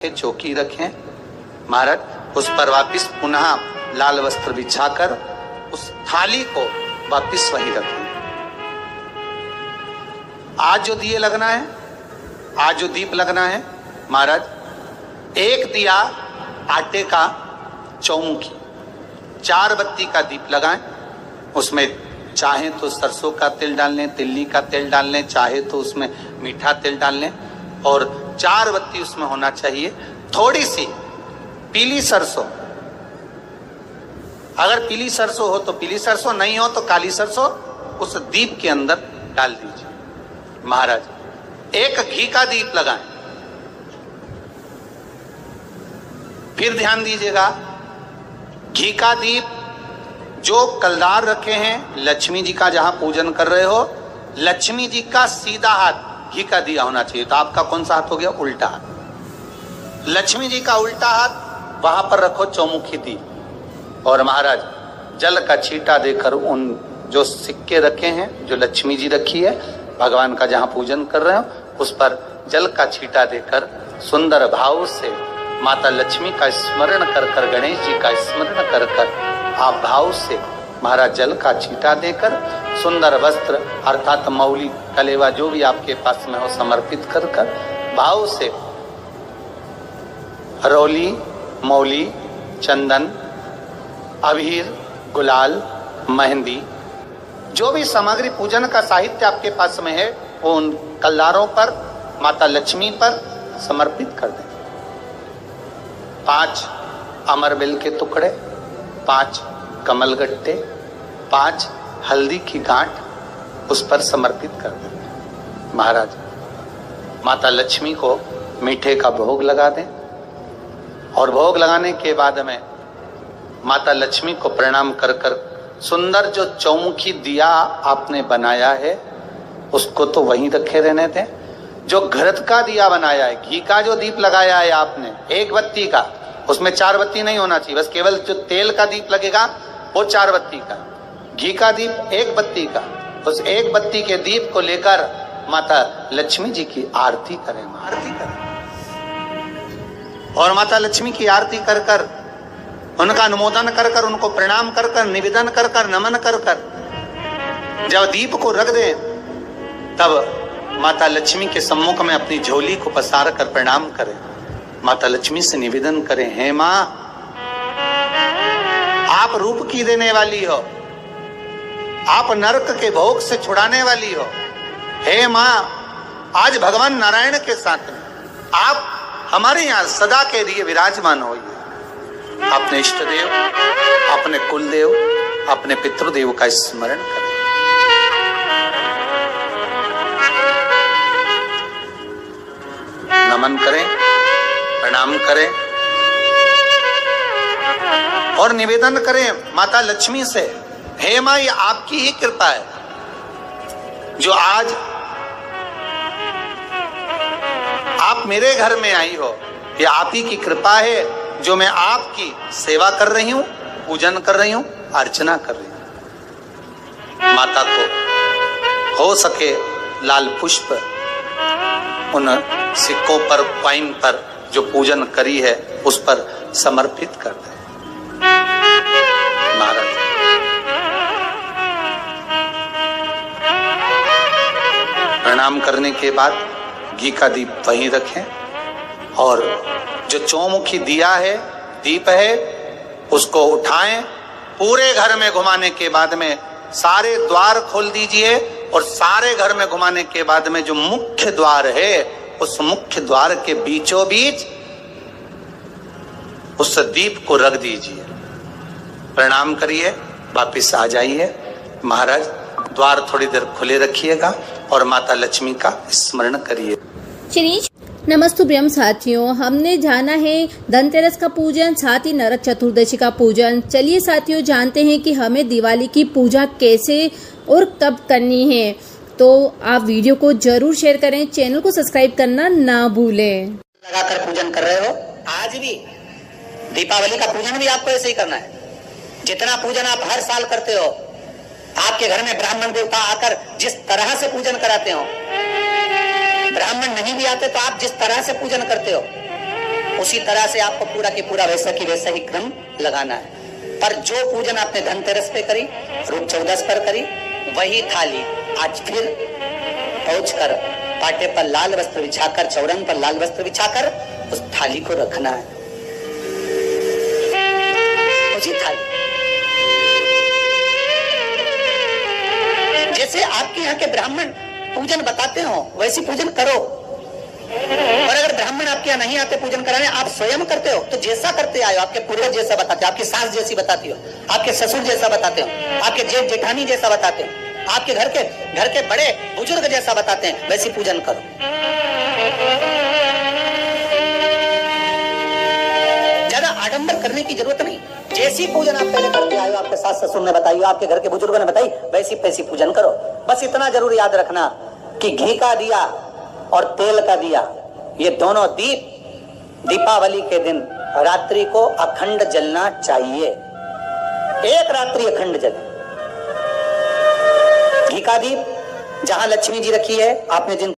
चौकी रखें महाराज, उस पर वापिस पुनः लाल वस्त्र बिछाकर उस थाली को वापिस वहीं रखें। आज जो दिए लगना है, आज जो दीप लगना है महाराज, एक दिया आटे का चौमुखी, 4 बत्ती का दीप लगाएं। उसमें चाहे तो सरसों का तेल डाल लें, तिल्ली का तेल डाल लें, चाहे तो उसमें मीठा तेल डाल लें, और 4 बत्ती उसमें होना चाहिए। थोड़ी सी पीली सरसों, अगर पीली सरसों हो तो पीली सरसों, नहीं हो तो काली सरसों उस दीप के अंदर डाल दीजिए महाराज। एक घी का दीप लगाएं। फिर ध्यान दीजिएगा, घी का दीप जो कलदार रखे हैं, लक्ष्मी जी का जहां पूजन कर रहे हो, लक्ष्मी जी का सीधा हाथ घी का दिया होना चाहिए। तो आपका कौन सा हाथ हो गया? उल्टा हाथ। लक्ष्मी जी का उल्टा हाथ वहां पर रखो चौमुखी दीप, और महाराज जल का छींटा देकर उन जो सिक्के रखे हैं, जो लक्ष्मी जी रखी है, भगवान का जहां पूजन कर रहे हो, उस पर जल का छींटा देकर सुंदर भाव से माता लक्ष्मी का स्मरण कर कर, गणेश जी का स्मरण कर कर आप भाव से महाराज जल का छींटा देकर सुंदर वस्त्र अर्थात मौली, कलेवा जो भी आपके पास में हो समर्पित कर कर भाव से रौली, मौली, चंदन, अबीर, गुलाल, मेहंदी, जो भी सामग्री पूजन का साहित्य आपके पास में है, वो उन कलदारों पर, माता लक्ष्मी पर समर्पित कर दें। 5 अमरबेल के टुकड़े, 5 कमलगट्टे, 5 हल्दी की गांठ उस पर समर्पित कर दें महाराज। माता लक्ष्मी को मीठे का भोग लगा दें, और भोग लगाने के बाद में माता लक्ष्मी को प्रणाम कर कर सुंदर जो चौमुखी दिया आपने बनाया है उसको तो वहीं रखे रहने दें। जो घृत का दिया बनाया है, घी का जो दीप लगाया है आपने 1 बत्ती का, उसमें 4 बत्ती नहीं होना चाहिए, बस केवल जो तेल का दीप लगेगा वो 4 बत्ती का, घी का दीप 1 बत्ती का, उस 1 बत्ती के दीप को लेकर माता लक्ष्मी जी की आरती करें, आरती करें, और माता लक्ष्मी की आरती कर कर, उनका अनुमोदन कर कर, उनको प्रणाम कर कर, निवेदन कर कर, नमन कर कर जब दीप को रख दें, तब माता लक्ष्मी के सम्मुख में अपनी झोली को पसार कर प्रणाम करें। माता लक्ष्मी से निवेदन करें, हे मां, आप रूप की देने वाली हो, आप नरक के भोग से छुड़ाने वाली हो। हे मां, आज भगवान नारायण के साथ में आप हमारे यहाँ सदा के लिए विराजमान होइए। अपने इष्ट देव, अपने कुल देव, अपने पितृदेव का स्मरण करें। नमन करें, प्रणाम करें, और निवेदन करें माता लक्ष्मी से, हे मां, ये आपकी ही कृपा है जो आज आप मेरे घर में आई हो। ये आप ही की कृपा है जो मैं आपकी सेवा कर रही हूं, पूजन कर रही हूं, अर्चना कर रही हूं। माता को हो सके लाल पुष्प उन सिक्कों पर, कॉइन पर जो पूजन करी है उस पर समर्पित कर दें महाराज। प्रणाम करने के बाद घी का दीप वहीं रखें, और जो चौमुखी दिया है, दीप है, उसको उठाएं, पूरे घर में घुमाने के बाद में सारे द्वार खोल दीजिए, और सारे घर में घुमाने के बाद में जो मुख्य द्वार है, उस मुख्य द्वार के बीचों बीच उस दीप को रख दीजिए। प्रणाम करिए, वापिस आ जाइए महाराज। द्वार थोड़ी देर खुले रखिएगा और माता लक्ष्मी का स्मरण करिए। चलिए, नमस्तुभ्यम साथियों, हमने जाना है धनतेरस का पूजन, साथ ही नरक चतुर्दशी का पूजन। चलिए साथियों, जानते हैं कि हमें दिवाली की पूजा कैसे और कब करनी है। तो आप वीडियो को जरूर शेयर करें, चैनल को सब्सक्राइब करना ना भूलें। लगाकर पूजन कर रहे हो, आज भी दीपावली का पूजन भी आपको ऐसे ही करना है। जितना पूजन आप हर साल करते हो, आपके घर में ब्राह्मण देवता आकर जिस तरह से पूजन कराते हो, ब्राह्मण नहीं भी आते तो आप जिस तरह से पूजन करते हो, उसी तरह से आपको पूरा के पूरा वैसा की वैसा ही क्रम लगाना है। पर जो पूजन आपने धनतेरस पे करी, रूप 14 पर करी, वही थाली आज फिर पहुंच कर पाटे पर लाल वस्त्र बिछाकर, चौरंग पर लाल वस्त्र बिछाकर उस थाली को रखना है। उसी थाली जैसे आपके यहाँ के ब्राह्मण पूजन बताते हो वैसी पूजन करो। और अगर ब्राह्मण आपके यहाँ नहीं आते पूजन कराने, आप स्वयं करते हो तो जैसा करते आए हो, आपके पूर्वज जैसा बताते हो, आपकी सास जैसी बताती हो, आपके ससुर जैसा बताते हो, आपके जेठ जेठानी जैसा बताते हो, आपके घर के बड़े बुजुर्ग जैसा बताते हैं, वैसी पूजन करो। ज्यादा आडंबर करने की जरूरत नहीं। जैसी पूजन आप पहले करते आए हो, आपके सास ससुर ने बताई, आपके घर के बुजुर्गों ने बताई, वैसी पूजन करो। बस इतना जरूर याद रखना कि घी का दिया और तेल का दिया, ये दोनों दीप दीपावली के दिन रात्रि को अखंड जलना चाहिए। एक रात्रि अखंड जले। घी का दीप जहां लक्ष्मी जी रखी है, आपने जिन